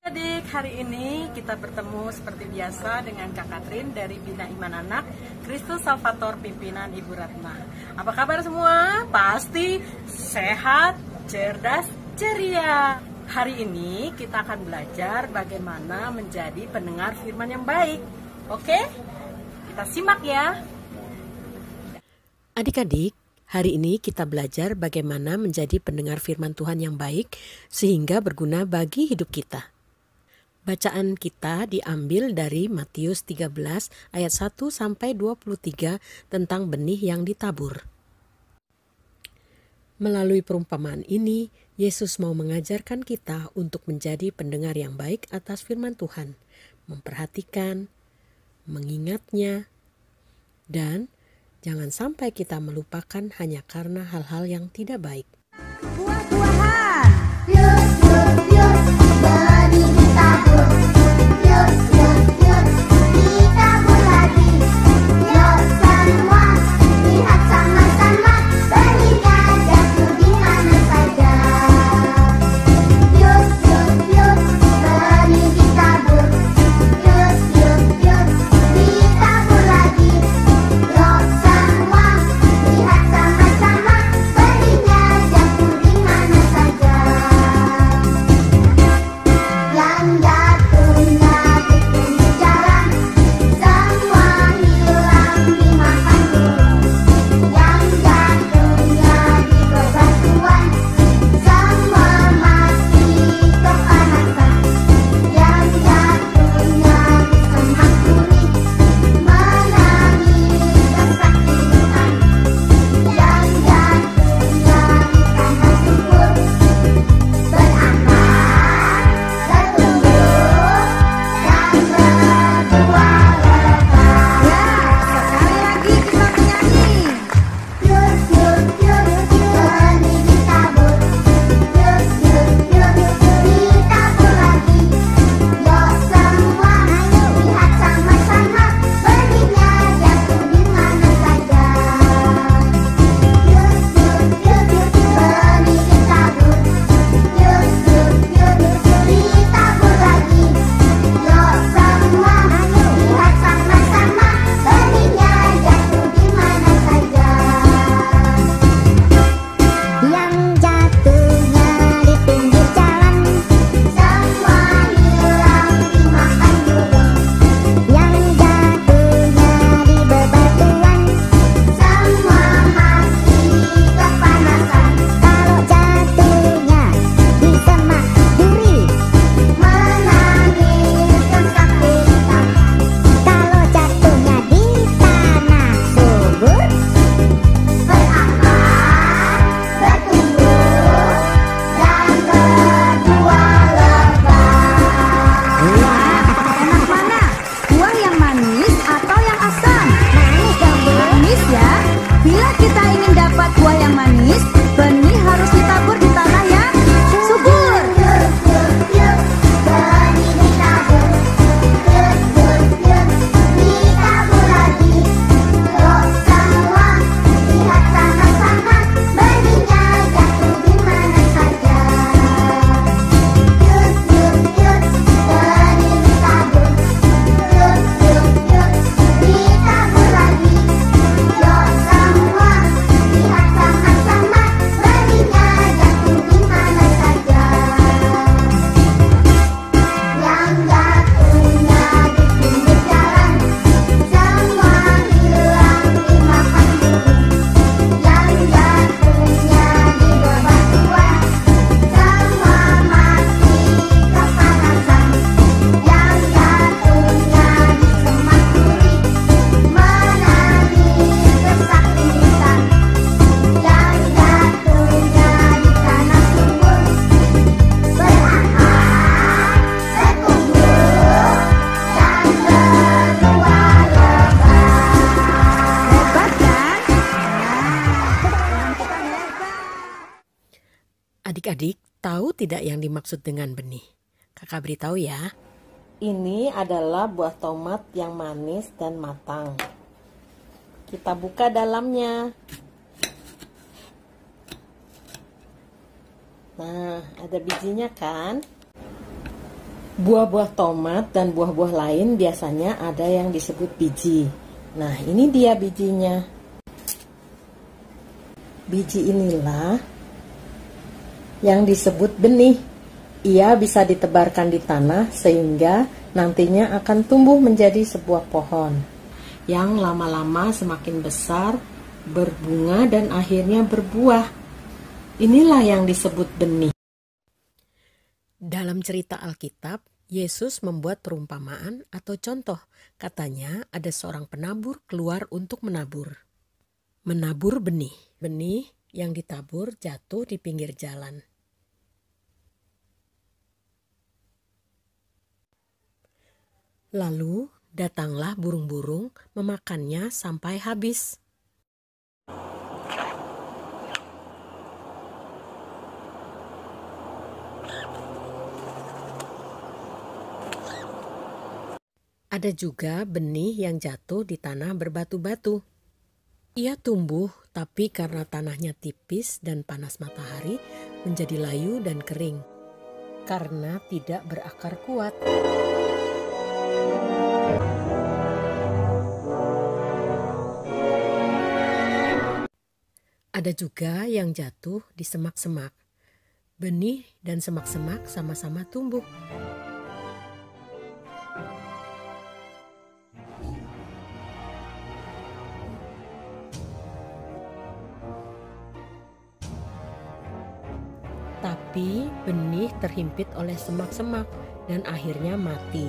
Adik, hari ini kita bertemu seperti biasa dengan Kak Katrin dari Bina Iman Anak Kristus Salvator pimpinan Ibu Ratna. Apa kabar semua? Pasti sehat, cerdas, ceria. Hari ini kita akan belajar bagaimana menjadi pendengar firman yang baik. Oke? Kita simak ya. Adik-adik, hari ini kita belajar bagaimana menjadi pendengar firman Tuhan yang baik sehingga berguna bagi hidup kita. Bacaan kita diambil dari Matius 13 ayat 1 sampai 23 tentang benih yang ditabur. Melalui perumpamaan ini, Yesus mau mengajarkan kita untuk menjadi pendengar yang baik atas firman Tuhan, memperhatikan, mengingatnya, dan jangan sampai kita melupakan hanya karena hal-hal yang tidak baik. Buah-buahan. Yuk, yuk, yuk, benih ditabur. Yuk, yuk, yuk, ditabur lagi. Yuk semua, lihat sama-sama, benihnya jatuh di mana saja. Yuk, yuk, yuk, benih ditabur. Yuk, yuk, yuk, ditabur lagi. Yuk semua, lihat sama-sama, benihnya jatuh di mana saja. Yang jatuhnya di pinggir jalan, semua hilang dimakan burung. Yang jatuhnya di bebatuan, semua mati kepanasan. Yang jatuhnya di semak gurih, menangis kesakitan. Yang jatuhnya di tanah subur, beranak, bertumbuh, dan berbuah lebat. Ya, sekali lagi kita menyanyi. Yuk, yuk, yuk, benih ditabur. Yuk, yuk, yuk, ditabur lagi. Yuk semua, lihat sama-sama, benihnya jatuh di mana saja. Yuk, yuk, yuk, benih ditabur. Yuk, yuk, yuk, ditabur lagi. Yuk semua, lihat sama-sama, benihnya jatuh di mana saja. Yang jatuhnya di pinggir jalan, semua hilang dimakan burung. Yang jatuhnya di bebatuan, semua mati kepanasan. Kalau jatuhnya di semak gurih, menangis kesakitan. Kalau jatuhnya di tanah subur, berakar, bertumbuh, dan berbuah lebat. Enak mana? Buah yang manis atau yang asam? Manis dong, Bu. Manis ya. Bila kita ingin dapat buah yang manis, benih harus ditabur di tanah yang subur. Yuk, yuk, yuk, benih ditabur. Yuk, yuk, yuk, ditabur lagi. Yuk semua, lihat sama-sama, benihnya jatuh di mana saja. Yuk, yuk, yuk, benih ditabur. Yuk, yuk, yuk, ditabur lagi. Yuk semua, lihat sama-sama, benihnya jatuh di mana saja. Yang jatuhnya di pinggir jalan, semua hilang dimakan burung. Yang jatuhnya di bebatuan, semua mati kepanasan. Yang jatuhnya di semak gurih, menangis kesakitan. Yang jatuhnya di tanah subur, berakar, bertumbuh, dan berbuah lebat. Hebat kan? Adik-adik, tahu tidak yang dimaksud dengan benih? Kakak beritahu ya. Ini adalah buah tomat yang manis dan matang. Kita buka dalamnya. Nah, ada bijinya kan? Buah-buah tomat dan buah-buah lain biasanya ada yang disebut biji. Nah, ini dia bijinya. Biji inilah yang disebut benih. Ia bisa ditebarkan di tanah sehingga nantinya akan tumbuh menjadi sebuah pohon yang lama-lama semakin besar, berbunga dan akhirnya berbuah. Inilah yang disebut benih. Dalam cerita Alkitab, Yesus membuat perumpamaan atau contoh. Katanya ada seorang penabur keluar untuk menabur. Menabur benih. Benih yang ditabur jatuh di pinggir jalan. Lalu datanglah burung-burung memakannya sampai habis. Ada juga benih yang jatuh di tanah berbatu-batu. Ia tumbuh, tapi karena tanahnya tipis dan panas matahari, menjadi layu dan kering. Karena tidak berakar kuat. Ada juga yang jatuh di semak-semak. Benih dan semak-semak sama-sama tumbuh. Tapi benih terhimpit oleh semak-semak dan akhirnya mati.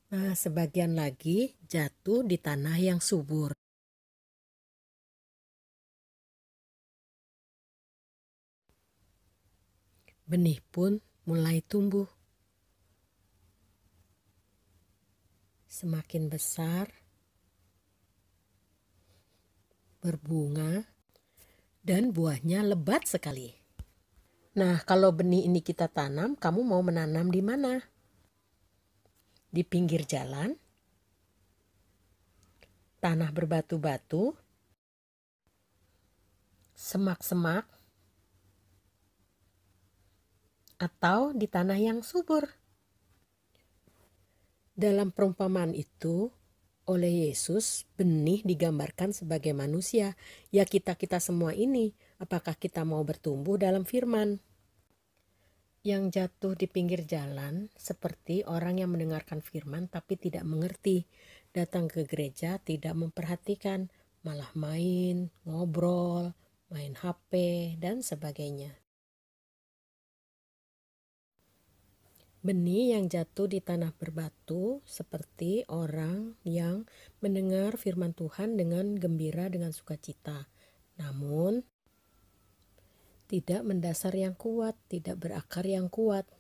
Nah, sebagian lagi jatuh di tanah yang subur. Benih pun mulai tumbuh. Semakin besar, berbunga, dan buahnya lebat sekali. Nah, kalau benih ini kita tanam, kamu mau menanam di mana? Di pinggir jalan, tanah berbatu-batu, semak-semak, atau di tanah yang subur. Dalam perumpamaan itu, oleh Yesus, benih digambarkan sebagai manusia, ya kita-kita semua ini. Apakah kita mau bertumbuh dalam firman? Yang jatuh di pinggir jalan seperti orang yang mendengarkan firman tapi tidak mengerti. Datang ke gereja tidak memperhatikan, malah main, ngobrol, main HP, dan sebagainya. Benih yang jatuh di tanah berbatu seperti orang yang mendengar firman Tuhan dengan gembira, dengan sukacita. Namun, tidak mendasar yang kuat, tidak berakar yang kuat.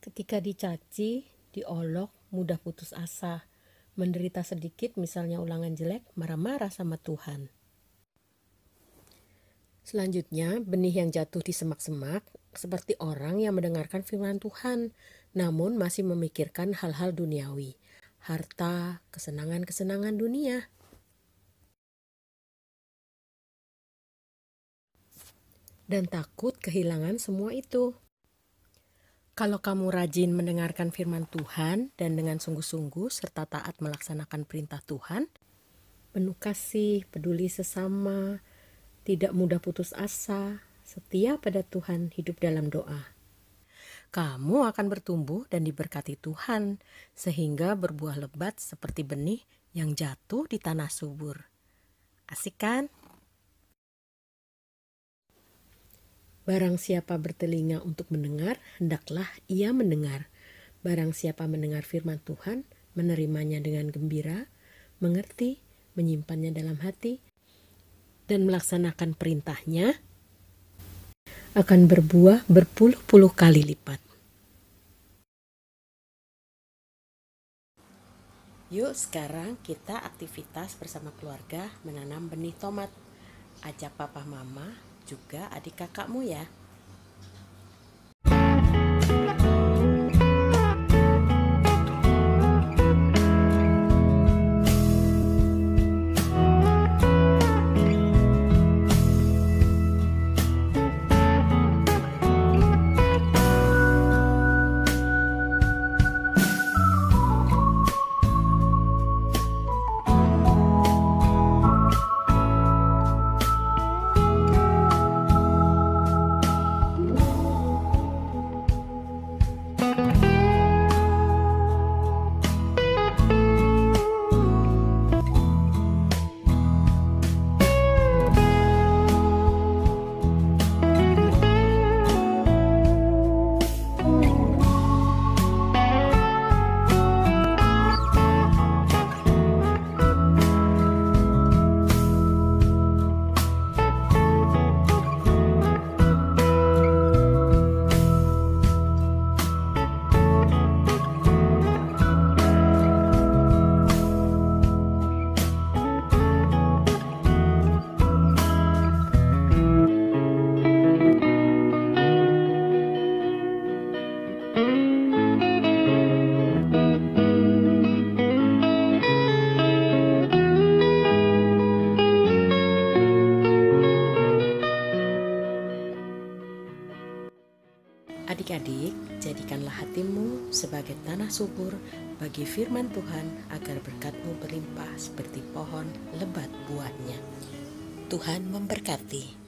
Ketika dicaci, diolok, mudah putus asa. Menderita sedikit, misalnya ulangan jelek, marah-marah sama Tuhan. Selanjutnya, benih yang jatuh di semak-semak seperti orang yang mendengarkan firman Tuhan, namun masih memikirkan hal-hal duniawi, harta, kesenangan-kesenangan dunia. Dan takut kehilangan semua itu. Kalau kamu rajin mendengarkan firman Tuhan dan dengan sungguh-sungguh serta taat melaksanakan perintah Tuhan, penuh kasih, peduli sesama, tidak mudah putus asa, setia pada Tuhan, hidup dalam doa, kamu akan bertumbuh dan diberkati Tuhan sehingga berbuah lebat seperti benih yang jatuh di tanah subur. Asik kan? Barang siapa bertelinga untuk mendengar, hendaklah ia mendengar. Barang siapa mendengar firman Tuhan, menerimanya dengan gembira, mengerti, menyimpannya dalam hati, dan melaksanakan perintahnya, akan berbuah berpuluh-puluh kali lipat. Yuk sekarang kita aktivitas bersama keluarga menanam benih tomat. Ajak papa mama, juga adik kakakmu ya. Adik-adik, jadikanlah hatimu sebagai tanah subur bagi firman Tuhan agar berkat-Mu berlimpah seperti pohon lebat buahnya. Tuhan memberkati.